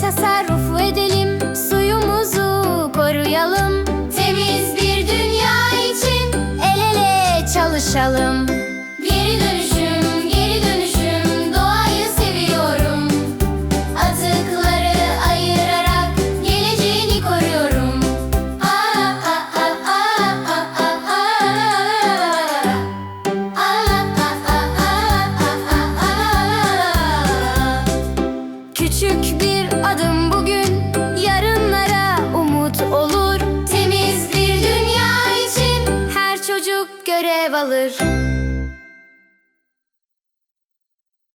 tasarruf edelim, suyumuzu koruyalım. Temiz bir dünya için el ele çalışalım. Geri dönüşüm, geri dönüşüm, doğayı seviyorum. Atıkları ayırarak geleceğini koruyorum. Küçük bir adım bugün, yarınlara umut olur. Temiz bir dünya için her çocuk görev alır.